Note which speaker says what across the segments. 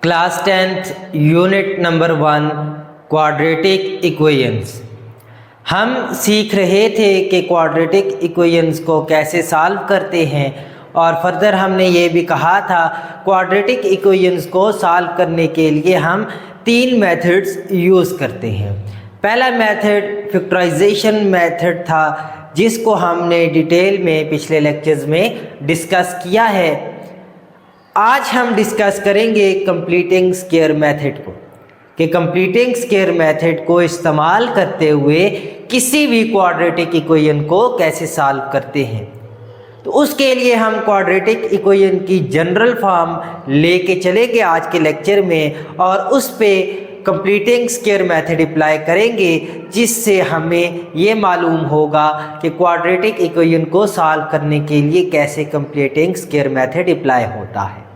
Speaker 1: Class 10th unit number 1 quadratic equations. हम सीख रहे थे कि क्वाड्रेटिक इक्वेशंस को कैसे सॉल्व करते हैं और फर्दर हमने ये भी कहा था क्वाड्रेटिक इक्वेशंस को सॉल्व करने के लिए हम 3 मेथड्स यूज़ करते हैं। पहला मेथड फैक्टराइजेशन मेथड था जिसको हमने डिटेल में पिछले लेक्चर्स में डिस्कस किया है। आज हम डिस्कस करेंगे कंप्लीटिंग स्क्वायर मेथड को कि कंप्लीटिंग स्क्वायर मेथड को इस्तेमाल करते हुए किसी भी क्वाड्रेटिक इक्वेशन को कैसे सॉल्व करते हैं। तो उसके लिए हम क्वाड्रेटिक इक्वेशन की जनरल फॉर्म लेके चलेंगे आज के लेक्चर में और उस पे कंप्लीटिंग स्क्वायर मेथड अप्लाई करेंगे, जिससे हमें ये मालूम होगा कि क्वाड्रेटिक इक्वेशन को सॉल्व करने के लिए कैसे कंप्लीटिंग स्क्वायर मेथड अप्लाई होता है।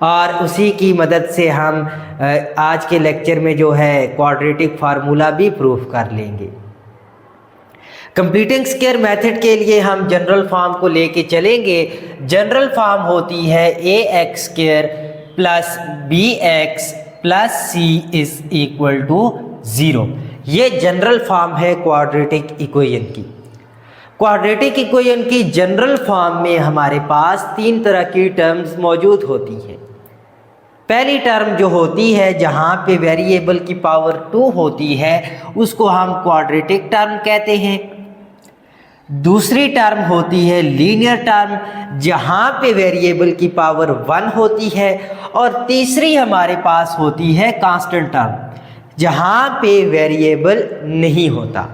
Speaker 1: और उसी की मदद से हम आज के लेक्चर में जो है क्वाड्रेटिक फार्मूला भी प्रूफ कर लेंगे। कंप्लीटिंग स्क्वायर मेथड के लिए हम जनरल फॉर्म को लेके चलेंगे। जनरल फॉर्म होती है ax square plus bx plus c is equal to 0। ये जनरल फॉर्म है क्वाड्रेटिक इक्वेशन की। क्वाड्रेटिक इक्वेशन की जनरल फॉर्म में हमारे पास 3 तरह की टर्म्स मौजूद होती हैं। पहली टर्म जो होती है जहाँ पे वेरिएबल की पावर 2 होती है उसको हम क्वाड्रेटिक टर्म कहते हैं। दूसरी टर्म होती है लीनियर टर्म जहाँ पे वेरिएबल की पावर 1 होती है। और तीसरी हमारे पास होती है कांस्टेंट टर्म जहाँ पे वेरिएबल नहीं होता।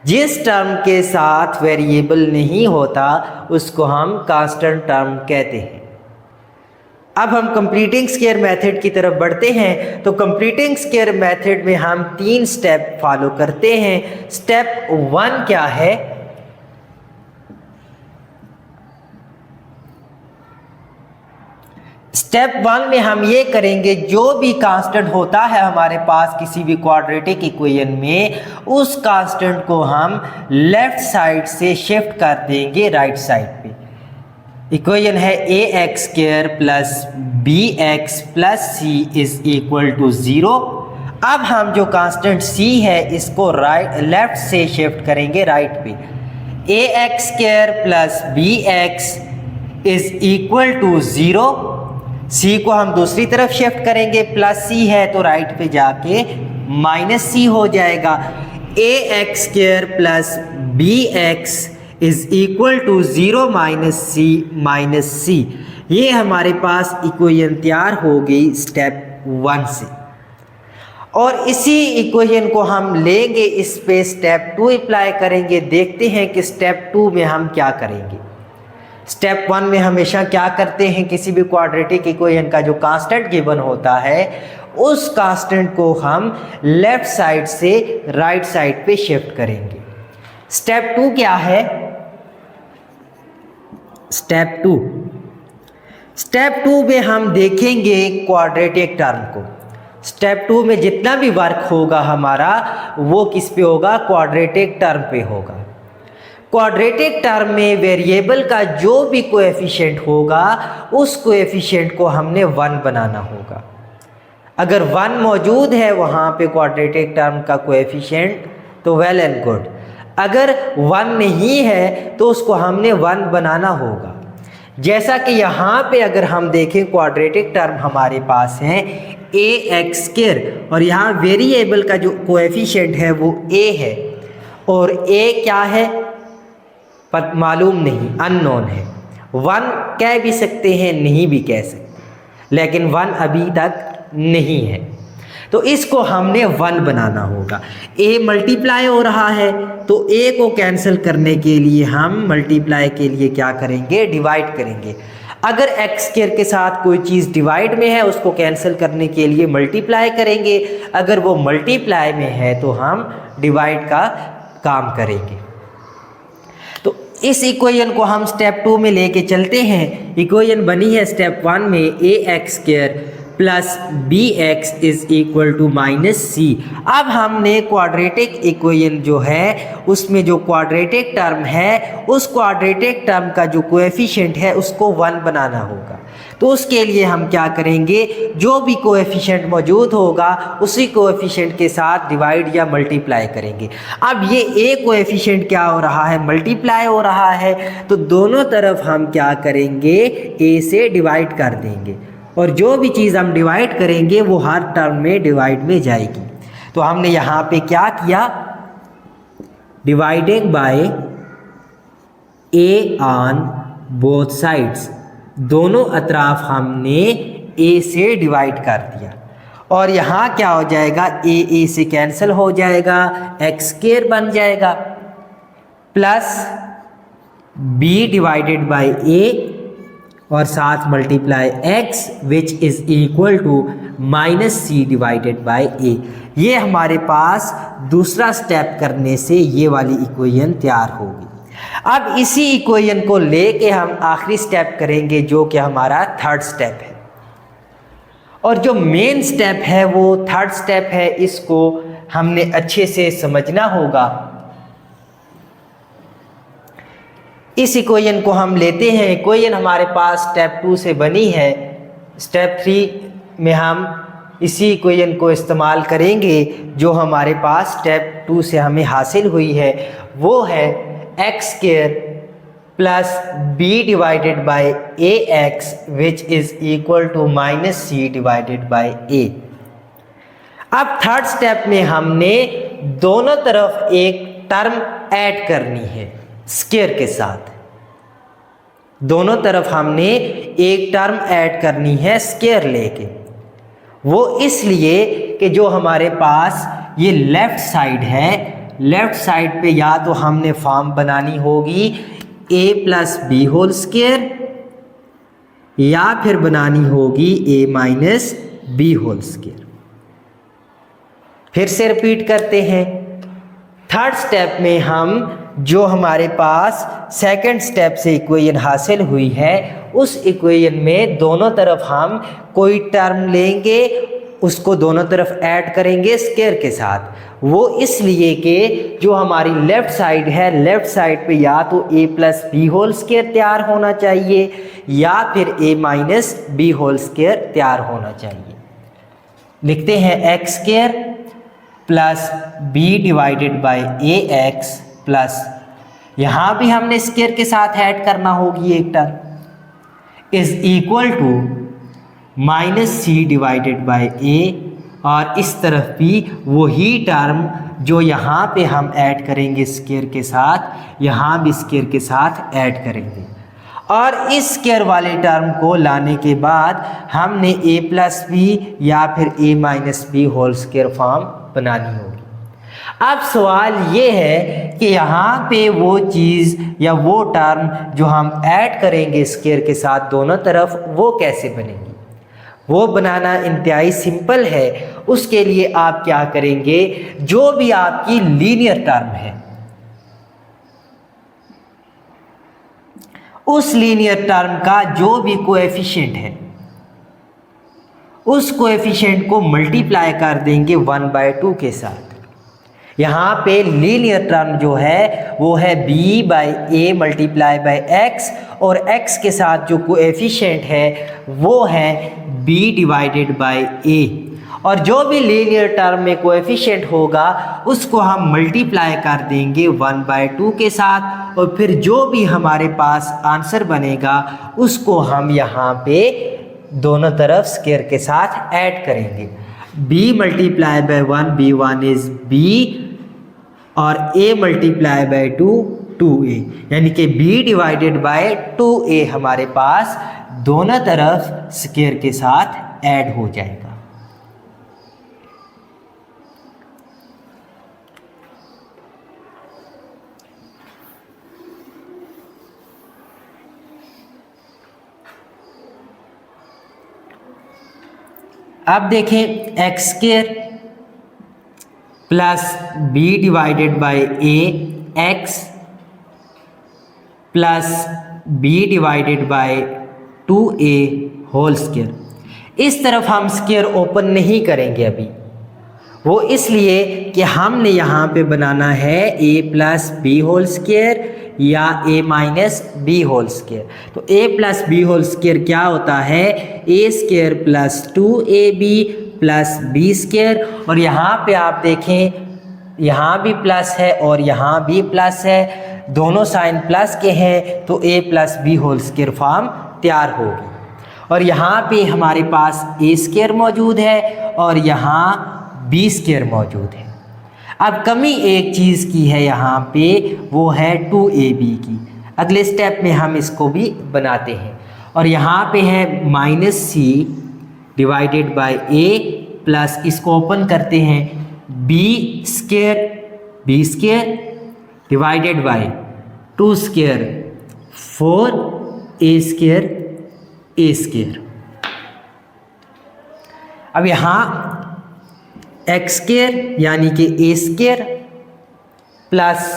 Speaker 1: जिस टर्म के साथ वेरिएबल नहीं होता उसको हम कांस्टेंट टर्म कहते हैं। अब हम कंप्लीटिंग स्क्वायर मेथड की तरफ बढ़ते हैं। तो कंप्लीटिंग स्क्वायर मेथड में हम 3 स्टेप फॉलो करते हैं। स्टेप 1 क्या है? स्टेप 1 में हम ये करेंगे, जो भी कांस्टेंट होता है हमारे पास किसी भी क्वाड्रेटिक इक्वेशन में, उस कांस्टेंट को हम लेफ्ट साइड से शिफ्ट कर देंगे राइट साइड पे। इक्वेशन है ax square plus bx plus c is equal to 0। अब हम जो कांस्टेंट c है इसको लेफ्ट से शिफ्ट करेंगे राइट पे। ax square plus bx is equal to 0। c को हम दूसरी तरफ शिफ्ट करेंगे, प्लस c है तो राइट पे जाके माइनस c हो जाएगा। ax square plus bx is equal to 0 minus c। ये हमारे पास इक्वेशन तैयार हो गई स्टेप 1 से। और इसी इक्वेशन को हम लेंगे, इस पे स्टेप 2 अप्लाई करेंगे। देखते हैं कि स्टेप 2 में हम क्या करेंगे। स्टेप 1 में हमेशा क्या करते हैं, किसी भी क्वाड्रेटिक इक्वेशन का जो कांस्टेंट गिवन होता है उस कांस्टेंट को हम लेफ्ट साइड से राइट साइड पे शिफ्ट करेंगे। स्टेप 2 क्या है? स्टेप 2 में हम देखेंगे क्वाड्रेटिक टर्म को। स्टेप 2 में जितना भी वर्क होगा हमारा वो किस पे होगा? क्वाड्रेटिक टर्म पे होगा। क्वाड्रेटिक टर्म में वेरिएबल का जो भी कोएफिशिएंट होगा उस कोएफिशिएंट को हमने 1 बनाना होगा। अगर 1 मौजूद है वहाँ पे क्वाड्रेटिक टर्म का कोएफिशिएंट तो वेल एंड गुड। अगर 1 नहीं है तो उसको हमने 1 बनाना होगा। जैसा कि यहाँ पे अगर हम देखें क्वाड्रेटिक टर्म हमारे पास है ax स्क्वायर और यहाँ वेरिएबल का जो कोएफिशिएंट है वो a है और a क्या है पर मालूम नहीं, अननोन है। 1 कह भी सकते हैं, नहीं भी कह सकते, लेकिन 1 अभी तक नहीं है तो इसको हमने 1 बनाना होगा। a मल्टीप्लाई हो रहा है तो a को कैंसिल करने के लिए हम मल्टीप्लाई के लिए क्या करेंगे? डिवाइड करेंगे। अगर x स्क्वायर के साथ कोई चीज़ डिवाइड में है उसको कैंसिल करने के लिए मल्टीप्लाई करेंगे। अगर वो मल्टीप्लाई में है तो हम डिवाइड का काम करेंगे। तो इस इक्वेशन को हम स्टेप 2 में लेके चलते हैं। इक्वेशन बनी है स्टेप 1 में ax square plus B X is equal to minus C. अब हमने क्वाड्रेटिक इक्वेशन जो है उसमें जो क्वाड्रेटिक टर्म है उस क्वाड्रेटिक टर्म का जो कोएफिशिएंट है उसको 1 बनाना होगा। तो उसके लिए हम क्या करेंगे, जो भी कोएफिशिएंट मौजूद होगा उसी कोएफिशिएंट के साथ डिवाइड या मल्टीप्लाई करेंगे। अब ये ए कोएफिशिएंट क्या हो रहा है, मल्टीप्लाई हो रहा है, तो दोनों तरफ हम क्या करेंगे, ए से डिवाइड कर देंगे और जो भी चीज़ हम डिवाइड करेंगे वो हर टर्म में डिवाइड में जाएगी। तो हमने यहाँ पे क्या किया, dividing by A on both sides, दोनों अतराफ हमने ए से डिवाइड कर दिया और यहाँ क्या हो जाएगा, ए से कैंसिल हो जाएगा, एक्स स्क्वायर बन जाएगा plus B divided by A और साथ multiply X which is equal to minus C divided by A. ये हमारे पास दूसरा स्टेप करने से ये वाली इक्वेशन तैयार होगी। अब इसी इक्वेशन को लेके हम आखिरी स्टेप करेंगे जो कि हमारा थर्ड स्टेप है और जो मेन स्टेप है वो थर्ड स्टेप है। इसको हमने अच्छे से समझना होगा। इस इक्वेशन को हम लेते हैं, इक्वेशन हमारे पास स्टेप 2 से बनी है, स्टेप 3 में हम इसी इक्वेशन को इस्तेमाल करेंगे जो हमारे पास स्टेप 2 से हमें हासिल हुई है, वो है X square plus B divided by A X which is equal to minus C divided by A. अब थर्ड स्टेप में हमने दोनों तरफ एक टर्म ऐड करनी है स्क्वायर के साथ, दोनों तरफ हमने एक टर्म ऐड करनी है स्क्वायर लेके। वो इसलिए कि जो हमारे पास ये लेफ्ट साइड है, लेफ्ट साइड पे या तो हमने फॉर्म बनानी होगी a plus b whole square या फिर बनानी होगी a minus B whole square. फिर से रिपीट करते हैं, थर्ड स्टेप में हम जो हमारे पास सेकंड स्टेप से इक्वेशन हासिल हुई है उस इक्वेशन में दोनों तरफ हम कोई टर्म लेंगे, उसको दोनों तरफ ऐड करेंगे स्क्वायर के साथ। वो इसलिए कि जो हमारी लेफ़्ट साइड है, लेफ़्ट साइड पे या तो a plus b whole square तैयार होना चाहिए या फिर a minus B whole square तैयार होना चाहिए। लिखते हैं x square plus B divided by A x plus, यहाँ भी हमने स्क्वायर के साथ ऐड करना होगी एक term, is equal to minus C divided by A और इस तरफ भी वही टर्म जो यहाँ पे हम ऐड करेंगे स्क्वायर के साथ, यहाँ भी स्क्वायर के साथ ऐड करेंगे और इस स्क्वायर वाले टर्म को लाने के बाद हमने ए प्लस बी या फिर A minus B whole square form बनानी होगी। अब सवाल ये है कि यहाँ पे वो चीज़ या वो टर्म जो हम ऐड करेंगे स्क्वायर के साथ दोनों तरफ, वो कैसे बनेगी, वो बनाना इंतहाई सिंपल है। उसके लिए आप क्या करेंगे, जो भी आपकी लीनियर टर्म है उस लीनियर टर्म का जो भी कोएफिशिएंट है उस कोएफिशिएंट को मल्टीप्लाई कर देंगे 1/2 के साथ। यहाँ पे लीनियर टर्म जो है वो है b by A multiply by x और x के साथ जो कोएफिशिएंट है वो है b डिवाइडेड बाई a और जो भी लीनियर टर्म में कोएफिशिएंट होगा उसको हम मल्टीप्लाई कर देंगे 1/2 के साथ और फिर जो भी हमारे पास आंसर बनेगा उसको हम यहाँ पे दोनों तरफ स्क्वायर के साथ ऐड करेंगे। b multiply by 1 b1 is b और a मल्टीप्लाई बाई 2 2a, यानी कि b डिवाइडेड बाई 2a हमारे पास दोनों तरफ स्क्वायर के साथ ऐड हो जाएगा। अब देखें x square plus B divided by a x plus B divided by 2a whole square. इस तरफ हम स्क्वायर ओपन नहीं करेंगे अभी, वो इसलिए कि हमने यहाँ पे बनाना है a plus b whole square या a minus B whole square. तो a plus b whole square क्या होता है, a square plus 2ab plus B square. और यहाँ पे आप देखें यहाँ भी प्लस है और यहाँ भी प्लस है, दोनों साइन प्लस के हैं, तो a plus b whole square form तैयार होगी। और यहाँ पे हमारे पास a स्क्वायर मौजूद है और यहाँ बी स्क्वायर मौजूद है। अब कमी एक चीज़ की है यहाँ पे, वो है 2ab की। अगले स्टेप में हम इसको भी बनाते हैं। और यहाँ पे है minus C divided by A plus, इसको ओपन करते हैं, B square divided by 2 square 4 A square. अब यहाँ एक्स स्क्वायर यानी कि A square plus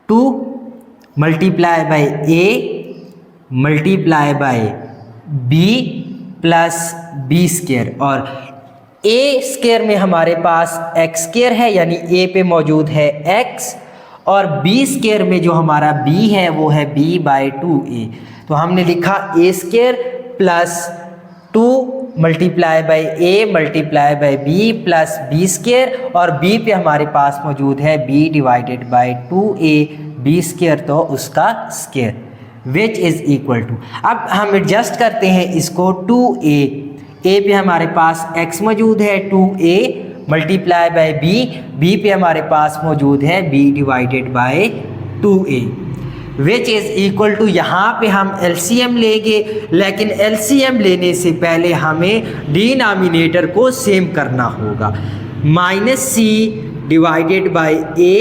Speaker 1: 2 multiply by A multiply by B plus B square. और ए स्क्वायर में हमारे पास एक्स स्क्वायर है यानी ए पे मौजूद है एक्स, और बी स्क्वायर में जो हमारा बी है वो है बी बाय 2a। तो हमने लिखा A square plus 2 multiply by A multiply by B plus B square, और बी पे हमारे पास मौजूद है B divided by 2a, B square तो उसका square, which is equal to. अब हम एडजस्ट करते हैं इसको, 2a, ए पे हमारे पास x मौजूद है 2a मल्टीप्लाई बाय बी पे हमारे पास मौजूद है b divided by 2a, which is equal to. यहाँ पे हम LCM लेंगे, लेकिन LCM लेने से पहले हमें डिनोमिनेटर को सेम करना होगा। Minus C divided by A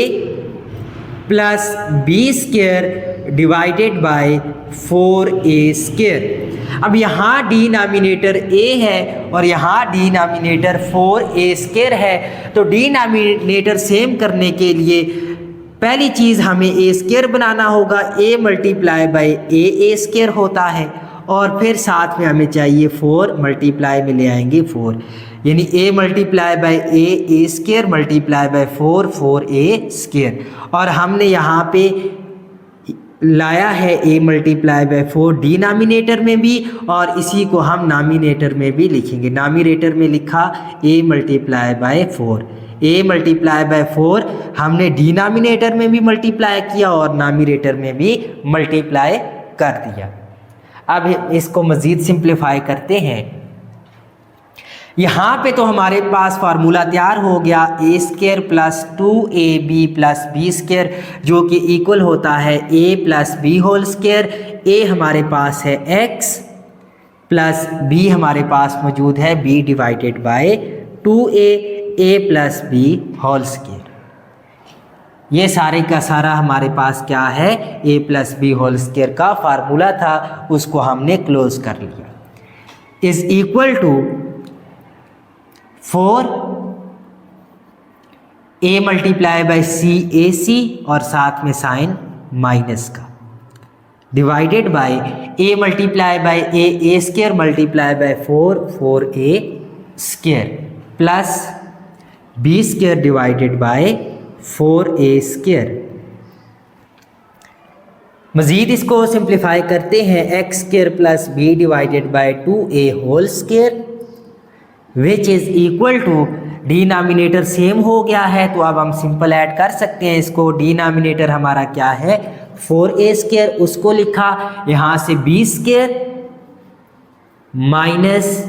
Speaker 1: plus B square divided by 4a square. अब यहाँ डिनोमिनेटर a है और यहाँ डिनोमिनेटर 4a स्क्वायर है, तो डिनोमिनेटर सेम करने के लिए पहली चीज़ हमें a स्क्वायर बनाना होगा, a multiply by a square होता है, और फिर साथ में हमें चाहिए 4 मल्टीप्लाई में ले आएंगे 4, यानी a multiply by a square multiply by 4a square. और हमने यहाँ पे लाया है a मल्टीप्लाई बाय 4 डिनोमिनेटर में भी, और इसी को हम नॉमिनेटर में भी लिखेंगे। नॉमिनेटर में लिखा a multiply bye 4, a multiply bye 4 हमने डिनोमिनेटर में भी मल्टीप्लाई किया और नॉमिनेटर में भी मल्टीप्लाई कर दिया। अब इसको मज़ीद सिंप्लीफाई करते हैं। यहाँ पे तो हमारे पास फार्मूला तैयार हो गया, a square plus 2ab plus B square, जो कि इक्वल होता है a plus b whole square. a हमारे पास है x प्लस b हमारे पास मौजूद है b divided by 2a plus b whole square. ये सारे का सारा हमारे पास क्या है, a plus b whole square का फार्मूला था, उसको हमने क्लोज कर लिया। Is equal to 4 a multiply by c और साथ में साइन माइनस का, divided by a multiply by a square multiply by 4a square plus b square divided by 4a square. मज़ीद इसको सिंप्लीफाई करते हैं, x square plus b divided by 2a whole square, which is equal to, denominator same हो गया है तो अब हम सिंपल ऐड कर सकते हैं इसको। डिनोमिनेटर हमारा क्या है 4a स्क्वायर, उसको लिखा, यहाँ से b square minus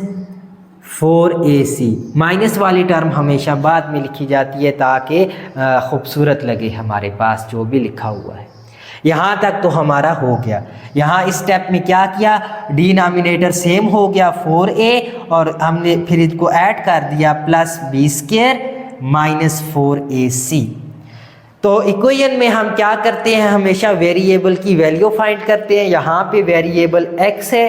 Speaker 1: 4ac। Minus वाली टर्म हमेशा बाद में लिखी जाती है ताकि खूबसूरत लगे हमारे पास जो भी लिखा हुआ है। यहाँ तक तो हमारा हो गया। यहाँ इस स्टेप में क्या किया, डिनोमिनेटर सेम हो गया 4a और हमने फिर इसको ऐड कर दिया plus b square minus 4ac। तो इक्वेशन में हम क्या करते हैं, हमेशा वेरिएबल की वैल्यू फाइंड करते हैं। यहाँ पे वेरिएबल x है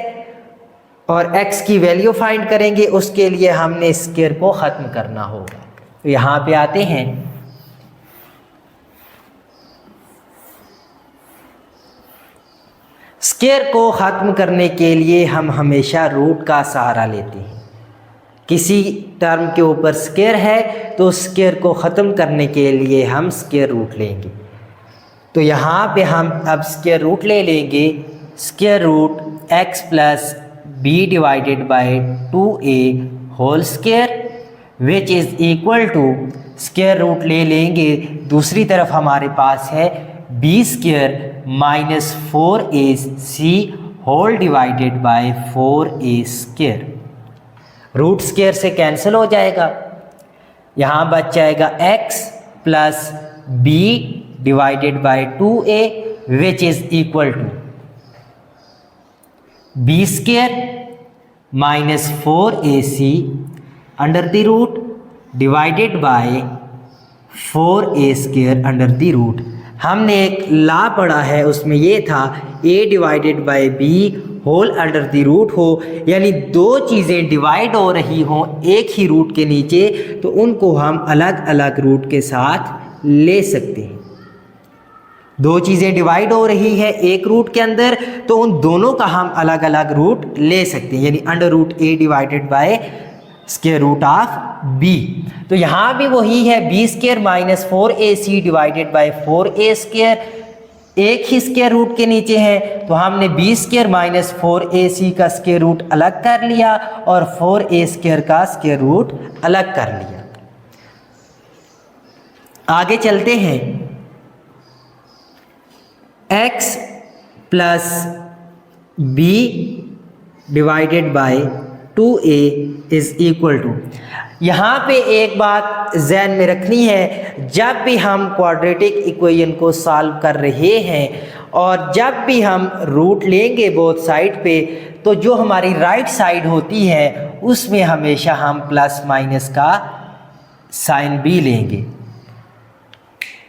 Speaker 1: और x की वैल्यू फाइंड करेंगे, उसके लिए हमने स्क्वायर को ख़त्म करना होगा। तो यहाँ पे आते हैं, स्क्वायर को ख़त्म करने के लिए हम हमेशा रूट का सहारा लेते हैं। किसी टर्म के ऊपर स्क्वायर है तो स्क्वायर को ख़त्म करने के लिए हम स्क्वायर रूट लेंगे। तो यहाँ पे हम अब स्क्वायर रूट ले लेंगे। Square root x plus B divided by 2a whole square which is equal to, square root ले लेंगे, दूसरी तरफ हमारे पास है b square minus 4ac whole divided by 4a square. Root square से कैंसिल हो जाएगा, यहाँ बच जाएगा x plus B divided by 2a which is equal to b square minus 4ac under the root divided by 4a square under the root. हमने एक law पढ़ा है, उसमें ये था a divided by b whole under the root हो, यानी दो चीज़ें डिवाइड हो रही हों एक ही रूट के नीचे तो उनको हम अलग अलग रूट के साथ ले सकते हैं। दो चीज़ें डिवाइड हो रही है एक रूट के अंदर तो उन दोनों का हम अलग अलग रूट ले सकते हैं, यानी under root a divided by square root of b। तो यहाँ भी वही है, b square minus 4ac divided by 4a square, एक ही स्क्वायर रूट के नीचे है तो हमने b स्क्वायर माइनस 4ac का स्क्वायर रूट अलग कर लिया और 4a स्क्वायर का स्क्वायर रूट अलग कर लिया। आगे चलते हैं। x plus b divided by 2a is equal to, यहाँ पे एक बात जहन में रखनी है, जब भी हम क्वाड्रेटिक इक्वेशन को सॉल्व कर रहे हैं और जब भी हम रूट लेंगे बोथ साइड पे तो जो हमारी राइट साइड होती है उसमें हमेशा हम प्लस माइनस का साइन भी लेंगे।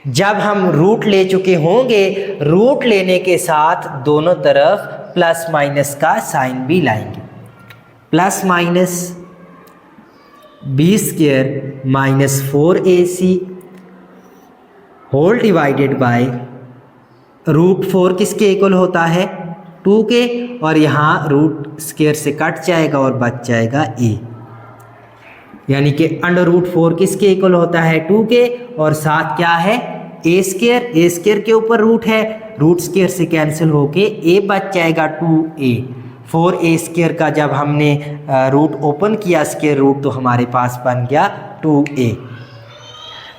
Speaker 1: जब हम रूट ले चुके होंगे रूट लेने के साथ दोनों तरफ प्लस माइनस का साइन भी लाएंगे। Plus minus b square minus 4ac whole divided by root 4 किसके इक्वल होता है 2 के, और यहाँ रूट स्क्वायर से कट जाएगा और बच जाएगा a, यानी कि अंडर रूट 4 किसके इक्वल होता है 2 के, और साथ क्या है a स्क्वायर के ऊपर रूट है, रूट स्क्वायर से कैंसिल होके a बच जाएगा 2a। 4a स्क्वायर का जब हमने रूट ओपन किया स्क्वायर रूट तो हमारे पास बन गया 2a।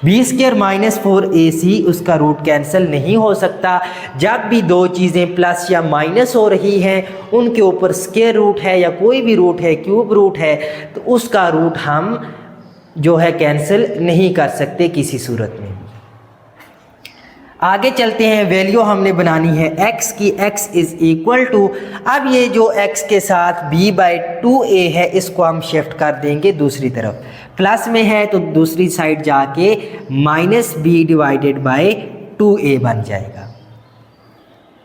Speaker 1: b square minus 4ac उसका रूट कैंसिल नहीं हो सकता। जब भी दो चीज़ें प्लस या माइनस हो रही हैं उनके ऊपर स्क्वायर रूट है या कोई भी रूट है क्यूब रूट है तो उसका रूट हम जो है कैंसिल नहीं कर सकते किसी सूरत में। आगे चलते हैं। वैल्यू हमने बनानी है x की, x इज़ इक्वल टू, अब ये जो x के साथ b बाई 2a है इसको हम शिफ्ट कर देंगे दूसरी तरफ, प्लस में है तो दूसरी साइड जाके minus b divided by 2a बन जाएगा।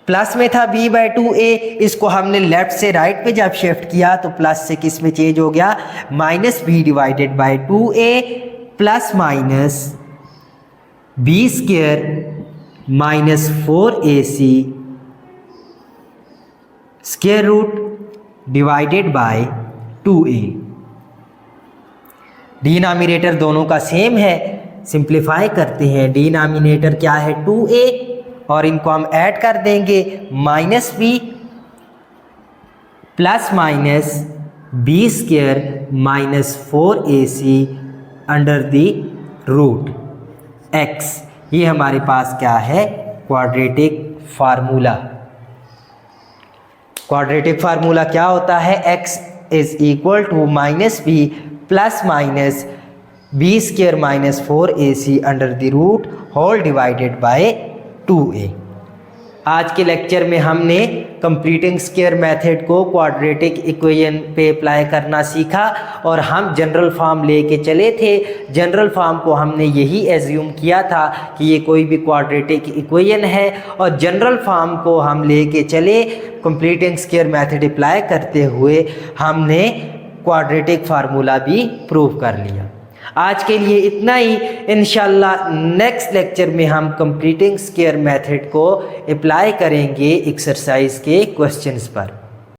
Speaker 1: प्लस में था b बाई 2a, इसको हमने लेफ्ट से राइट पे जब शिफ्ट किया तो प्लस से किस में चेंज हो गया minus b divided by 2a plus minus b square minus 4ac square root divided by 2a। Denominator दोनों का सेम है, सिंप्लीफाई करते हैं। डिनोमिनेटर क्या है 2a और इनको हम ऐड कर देंगे minus b plus minus b square minus 4ac under the root x। ये हमारे पास क्या है क्वाड्रेटिक फार्मूला। क्वाड्रेटिक फार्मूला क्या होता है x is equal to minus b plus minus b square minus 4ac under the root whole divided by 2a। आज के लेक्चर में हमने कंप्लीटिंग स्क्वायर मेथड को क्वाड्रेटिक इक्वेशन पे अप्लाई करना सीखा और हम जनरल फॉर्म लेके चले थे। जनरल फॉर्म को हमने यही एज्यूम किया था कि ये कोई भी क्वाड्रेटिक इक्वेशन है और जनरल फॉर्म को हम लेके चले। कंप्लीटिंग स्क्वायर मेथड अप्लाई करते हुए हमने क्वाड्रेटिक फार्मूला भी प्रूव कर लिया। आज के लिए इतना ही। इंशाल्लाह नेक्स्ट लेक्चर में हम कंप्लीटिंग स्क्वायर मेथड को अप्लाई करेंगे एक्सरसाइज के क्वेश्चंस पर।